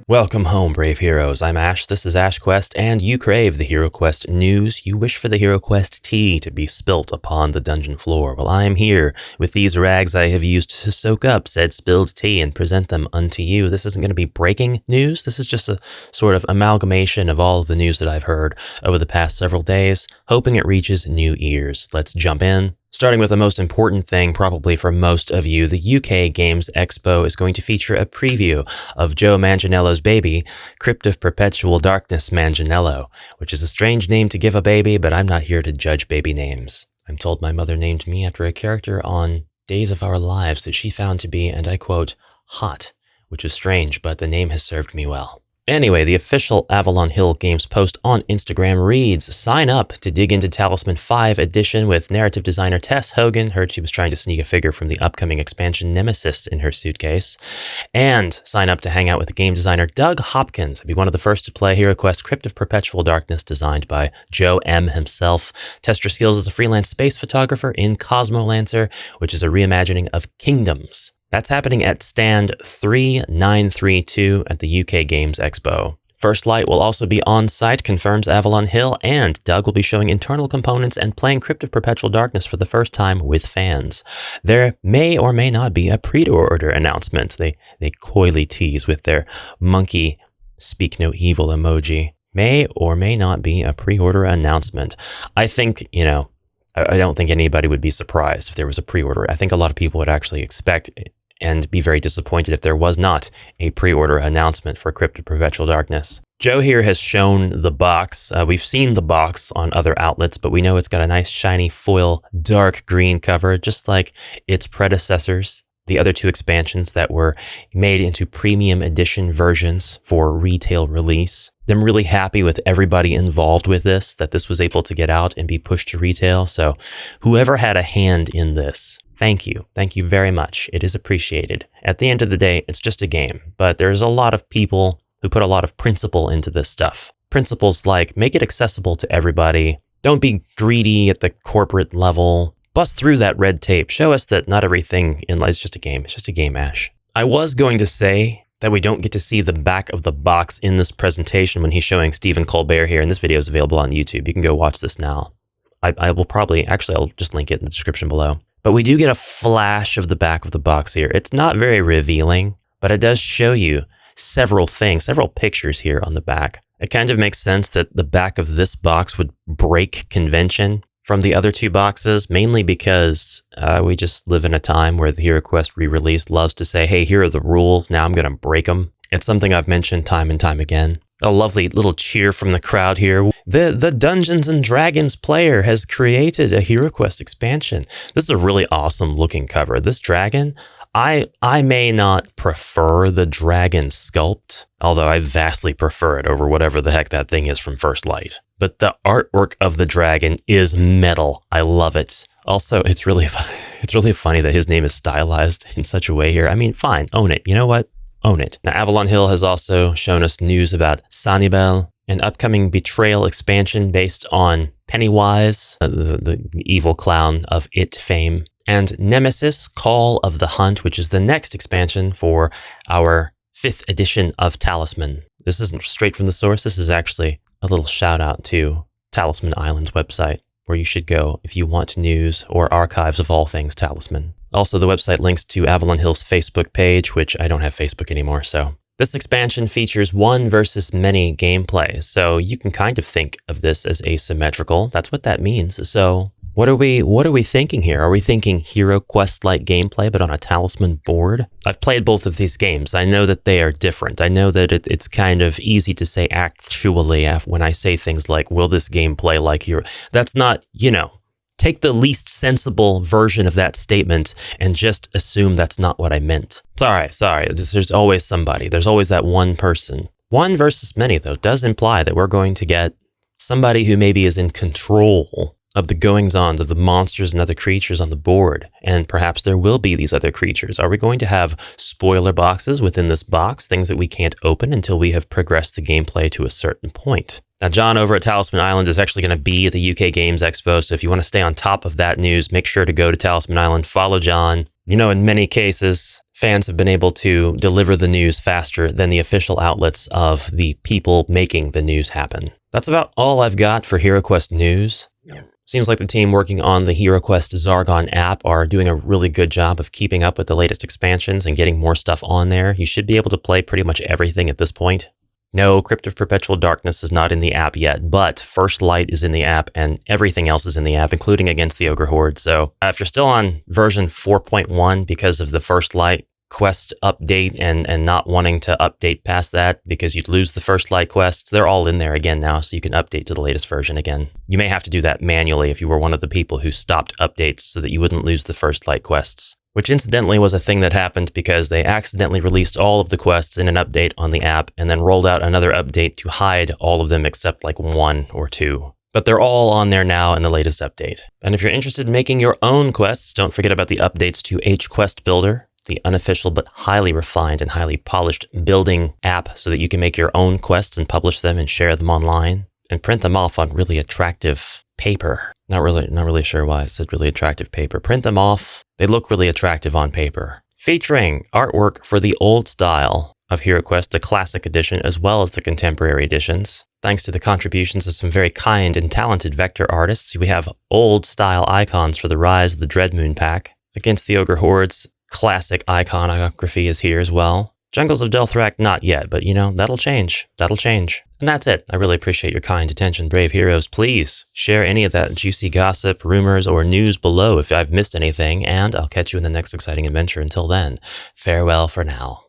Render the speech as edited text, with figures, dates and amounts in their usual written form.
Welcome home, brave heroes. I'm Ash, this is HeroQuest, and you crave the HeroQuest news. You wish for the HeroQuest tea to be spilt upon the dungeon floor. Well, I am here with these rags I have used to soak up said spilled tea and present them unto you. This isn't going to be breaking news. This is just a sort of amalgamation of all of the news that I've heard over the past several days, hoping it reaches new ears. Let's jump in. Starting with the most important thing probably for most of you, the UK Games Expo is going to feature a preview of Joe Manganiello's baby, Crypt of Perpetual Darkness Manganiello, which is a strange name to give a baby, but I'm not here to judge baby names. I'm told my mother named me after a character on Days of Our Lives that she found to be, and I quote, hot, which is strange, but the name has served me well. Anyway, the official Avalon Hill Games post on Instagram reads, sign up to dig into Talisman 5 edition with narrative designer Tess Hogan. Heard she was trying to sneak a figure from the upcoming expansion Nemesis in her suitcase. And sign up to hang out with game designer Doug Hopkins. Be one of the first to play HeroQuest Crypt of Perpetual Darkness, designed by Joe M. himself. Test your skills as a freelance space photographer in Cosmolancer, which is a reimagining of Kingdoms. That's happening at stand 3932 at the UK Games Expo. First Light will also be on site, confirms Avalon Hill, and Doug will be showing internal components and playing Crypt of Perpetual Darkness for the first time with fans. There may or may not be a pre-order announcement. They coyly tease with their monkey speak no evil emoji. May or may not be a pre-order announcement. I think, I don't think anybody would be surprised if there was a pre-order. I think a lot of people would actually expect and be very disappointed if there was not a pre-order announcement for Crypt of Perpetual Darkness. Joe here has shown the box. We've seen the box on other outlets, but we know it's got a nice shiny foil dark green cover, just like its predecessors, the other two expansions that were made into premium edition versions for retail release. I'm really happy with everybody involved with this, that this was able to get out and be pushed to retail. So whoever had a hand in this, thank you. Thank you very much. It is appreciated. At the end of the day, it's just a game, but there's a lot of people who put a lot of principle into this stuff. Principles like make it accessible to everybody. Don't be greedy at the corporate level. Bust through that red tape. Show us that not everything in life is just a game. It's just a game, Ash. I was going to say that we don't get to see the back of the box in this presentation when he's showing Stephen Colbert here, and this video is available on YouTube. You can go watch this now. I will probably, actually, I'll just link it in the description below. But we do get a flash of the back of the box here. It's not very revealing, but it does show you several things, several pictures here on the back. It kind of makes sense that the back of this box would break convention from the other two boxes, mainly because we just live in a time where the HeroQuest re-release loves to say, hey, here are the rules, now I'm going to break them. It's something I've mentioned time and time again. A lovely little cheer from the crowd here. The Dungeons & Dragons player has created a HeroQuest expansion. This is a really awesome looking cover. This dragon, I may not prefer the dragon sculpt, although I vastly prefer it over whatever the heck that thing is from First Light. But the artwork of the dragon is metal. I love it. Also, it's really funny that his name is stylized in such a way here. I mean, fine, own it. You know what? Own it. Now, Avalon Hill has also shown us news about Sanibel, an upcoming Betrayal expansion based on Pennywise, the evil clown of It fame, and Nemesis, Call of the Hunt, which is the next expansion for our 5th edition of Talisman. This isn't straight from the source. This is actually a little shout out to Talisman Island's website, where you should go if you want news or archives of all things Talisman. Also, the website links to Avalon Hill's Facebook page, which I don't have Facebook anymore, so. This expansion features one versus many gameplay, so you can kind of think of this as asymmetrical. That's what that means. So what are we thinking here? Are we thinking HeroQuest-like gameplay, but on a Talisman board? I've played both of these games. I know that they are different. I know that it's kind of easy to say actually when I say things like, will this game play like Hero? That's not, take the least sensible version of that statement and just assume that's not what I meant. Sorry. There's always somebody. There's always that one person. One versus many, though, does imply that we're going to get somebody who maybe is in control of the goings-ons of the monsters and other creatures on the board, and perhaps there will be these other creatures. Are we going to have spoiler boxes within this box, things that we can't open until we have progressed the gameplay to a certain point? Now, John over at Talisman Island is actually going to be at the UK Games Expo, so if you want to stay on top of that news, make sure to go to Talisman Island, follow John. In many cases, fans have been able to deliver the news faster than the official outlets of the people making the news happen. That's about all I've got for HeroQuest news. Seems like the team working on the HeroQuest Zargon app are doing a really good job of keeping up with the latest expansions and getting more stuff on there. You should be able to play pretty much everything at this point. No, Crypt of Perpetual Darkness is not in the app yet, but First Light is in the app and everything else is in the app, including Against the Ogre Horde. So if you're still on version 4.1 because of the First Light quest update and not wanting to update past that because you'd lose the First Light quests, they're all in there again now, so you can update to the latest version again. You may have to do that manually if you were one of the people who stopped updates so that you wouldn't lose the First Light quests. Which incidentally was a thing that happened because they accidentally released all of the quests in an update on the app and then rolled out another update to hide all of them except like 1 or 2. But they're all on there now in the latest update. And if you're interested in making your own quests, don't forget about the updates to HQuest Builder, the unofficial but highly refined and highly polished building app so that you can make your own quests and publish them and share them online and print them off on really attractive paper. Not really sure why I said really attractive paper. Print them off. They look really attractive on paper. Featuring artwork for the old style of HeroQuest, the classic edition, as well as the contemporary editions. Thanks to the contributions of some very kind and talented vector artists, we have old style icons for the Rise of the Dreadmoon pack. Against the Ogre Horde's classic iconography is here as well. Jungles of Delthrak, not yet, but that'll change. That'll change. And that's it. I really appreciate your kind attention, brave heroes. Please share any of that juicy gossip, rumors, or news below if I've missed anything, and I'll catch you in the next exciting adventure. Until then, farewell for now.